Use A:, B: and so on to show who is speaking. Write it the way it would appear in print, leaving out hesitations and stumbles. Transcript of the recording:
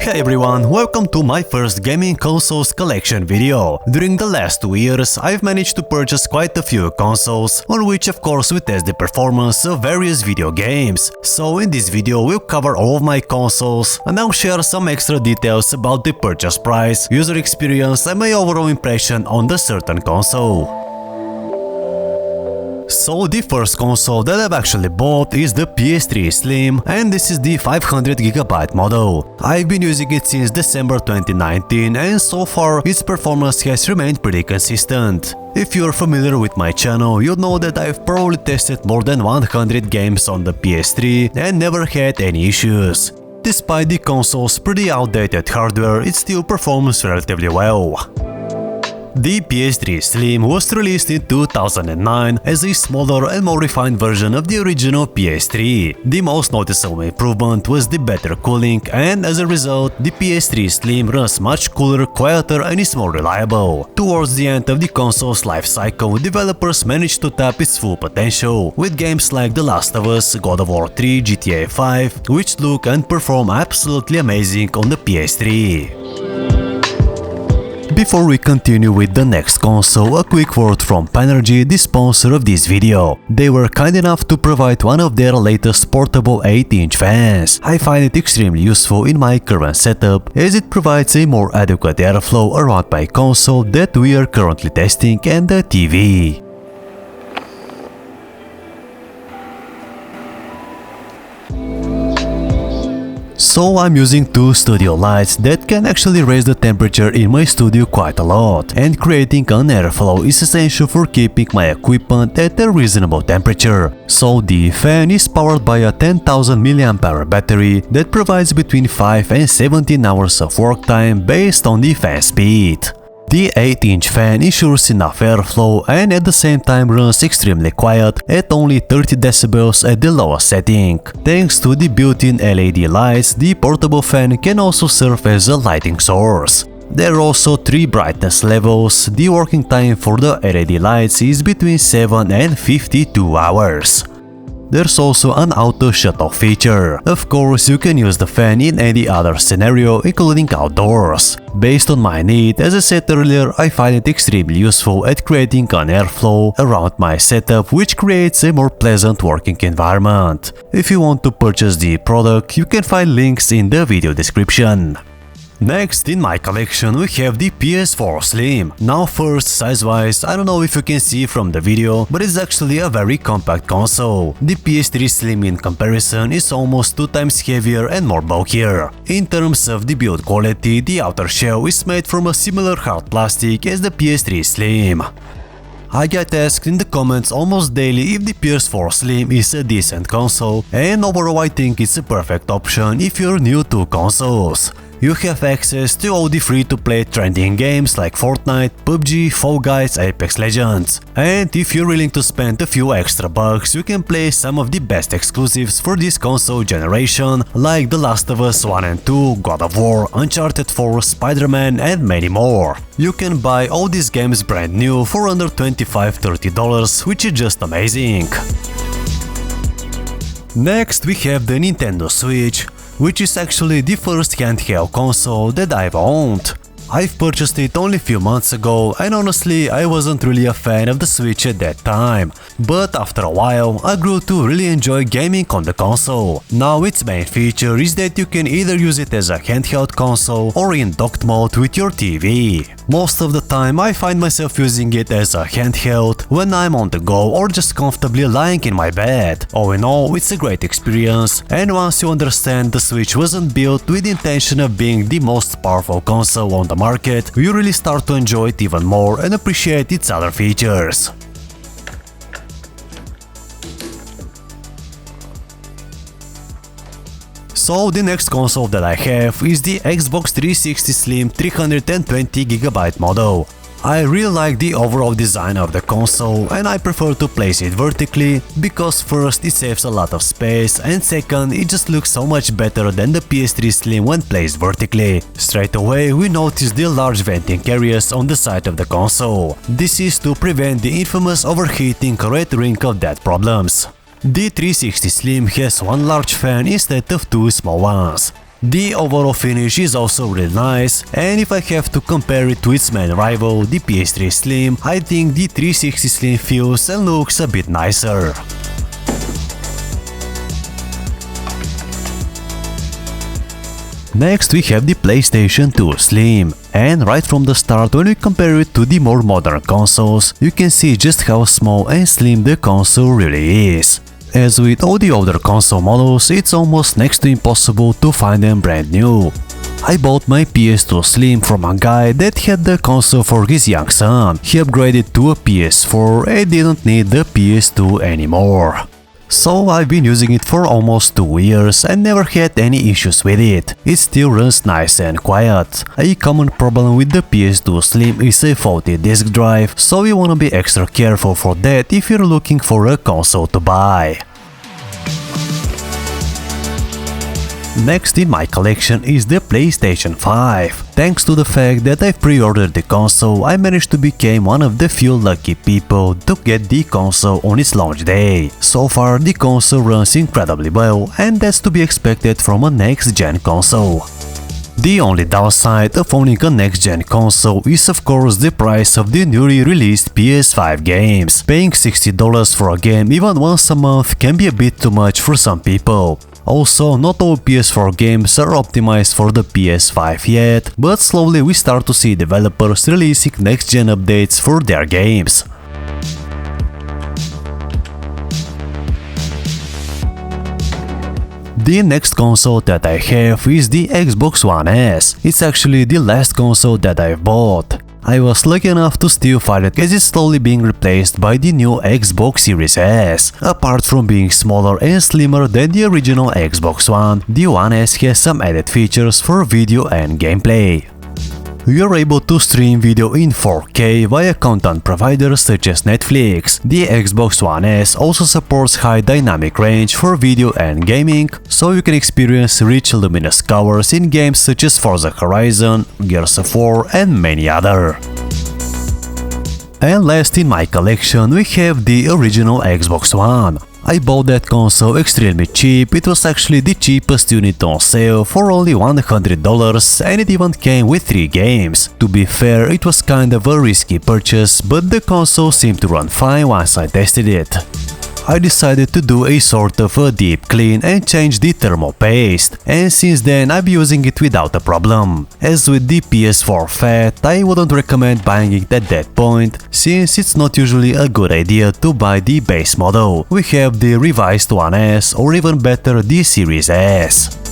A: Hey everyone, welcome to my first gaming consoles collection video. During the last 2 years, I've managed to purchase quite a few consoles, on which of course we test the performance of various video games. So in this video we'll cover all of my consoles and I'll share some extra details about the purchase price, user experience and my overall impression on the certain console. So the first console that I've actually bought is the PS3 Slim, and this is the 500GB model. I've been using it since December 2019 and so far its performance has remained pretty consistent. If you're familiar with my channel, you'll know that I've probably tested more than 100 games on the PS3 and never had any issues. Despite the console's pretty outdated hardware, it still performs relatively well. The PS3 Slim was released in 2009 as a smaller and more refined version of the original PS3. The most noticeable improvement was the better cooling, and as a result, the PS3 Slim runs much cooler, quieter and is more reliable. Towards the end of the console's life cycle, developers managed to tap its full potential, with games like The Last of Us, God of War 3, GTA 5, which look and perform absolutely amazing on the PS3. Before we continue with the next console, a quick word from Panergy, the sponsor of this video. They were kind enough to provide one of their latest portable 8-inch fans. I find it extremely useful in my current setup, as it provides a more adequate airflow around my console that we are currently testing and the TV. So I'm using two studio lights that can actually raise the temperature in my studio quite a lot, and creating an airflow is essential for keeping my equipment at a reasonable temperature. So the fan is powered by a 10,000 mAh battery that provides between 5 and 17 hours of work time based on the fan speed. The 8-inch fan ensures enough airflow and at the same time runs extremely quiet at only 30 decibels at the lowest setting. Thanks to the built-in LED lights, the portable fan can also serve as a lighting source. There are also 3 brightness levels. The working time for the LED lights is between 7 and 52 hours. There's also an auto shut-off feature. Of course, you can use the fan in any other scenario, including outdoors. Based on my need, as I said earlier, I find it extremely useful at creating an airflow around my setup, which creates a more pleasant working environment. If you want to purchase the product, you can find links in the video description. Next in my collection we have the PS4 Slim. Now first, size-wise, I don't know if you can see from the video, but it's actually a very compact console. The PS3 Slim in comparison is almost 2 times heavier and more bulkier. In terms of the build quality, the outer shell is made from a similar hard plastic as the PS3 Slim. I get asked in the comments almost daily if the PS4 Slim is a decent console, and overall I think it's a perfect option if you're new to consoles. You have access to all the free-to-play trending games like Fortnite, PUBG, Fall Guys, Apex Legends. And if you're willing to spend a few extra bucks, you can play some of the best exclusives for this console generation, like The Last of Us 1 and 2, God of War, Uncharted 4, Spider-Man and many more. You can buy all these games brand new for under $25–30, which is just amazing. Next we have the Nintendo Switch, which is actually the first handheld console that I've owned. I've purchased it only a few months ago and honestly I wasn't really a fan of the Switch at that time, but after a while I grew to really enjoy gaming on the console. Now its main feature is that you can either use it as a handheld console or in docked mode with your TV. Most of the time I find myself using it as a handheld when I'm on the go or just comfortably lying in my bed. All in all, it's a great experience, and once you understand the Switch wasn't built with the intention of being the most powerful console on the market, you really start to enjoy it even more and appreciate its other features. So the next console that I have is the Xbox 360 Slim 320GB model. I really like the overall design of the console and I prefer to place it vertically because first it saves a lot of space and second it just looks so much better than the PS3 Slim when placed vertically. Straight away we notice the large venting areas on the side of the console. This is to prevent the infamous overheating red ring of death problems. The 360 Slim has one large fan instead of two small ones. The overall finish is also really nice, and if I have to compare it to its main rival, the PS3 Slim, I think the 360 Slim feels and looks a bit nicer. Next we have the PlayStation 2 Slim, and right from the start when we compare it to the more modern consoles, you can see just how small and slim the console really is. As with all the older console models, it's almost next to impossible to find them brand new. I bought my PS2 Slim from a guy that had the console for his young son. He upgraded to a PS4 and didn't need the PS2 anymore. So I've been using it for almost 2 years and never had any issues with it. It still runs nice and quiet. A common problem with the PS2 Slim is a faulty disk drive, so you wanna be extra careful for that if you're looking for a console to buy. Next in my collection is the PlayStation 5. Thanks to the fact that I've pre-ordered the console, I managed to become one of the few lucky people to get the console on its launch day. So far, the console runs incredibly well, and that's to be expected from a next-gen console. The only downside of owning a next-gen console is of course the price of the newly released PS5 games. Paying $60 for a game even once a month can be a bit too much for some people. Also, not all PS4 games are optimized for the PS5 yet, but slowly we start to see developers releasing next-gen updates for their games. The next console that I have is the Xbox One S. It's actually the last console that I've bought. I was lucky enough to still find it as it's slowly being replaced by the new Xbox Series S. Apart from being smaller and slimmer than the original Xbox One, the One S has some added features for video and gameplay. You are able to stream video in 4K via content providers such as Netflix. The Xbox One S also supports high dynamic range for video and gaming, so you can experience rich luminous colors in games such as Forza Horizon, Gears of War and many other. And last in my collection we have the original Xbox One. I bought that console extremely cheap. It was actually the cheapest unit on sale for only $100 and it even came with 3 games. To be fair, it was kind of a risky purchase, but the console seemed to run fine once I tested it. I decided to do a sort of a deep clean and change the thermal paste, and since then I've been using it without a problem. As with the PS4 Fat, I wouldn't recommend buying it at that point, since it's not usually a good idea to buy the base model. We have the revised One S or even better the Series S.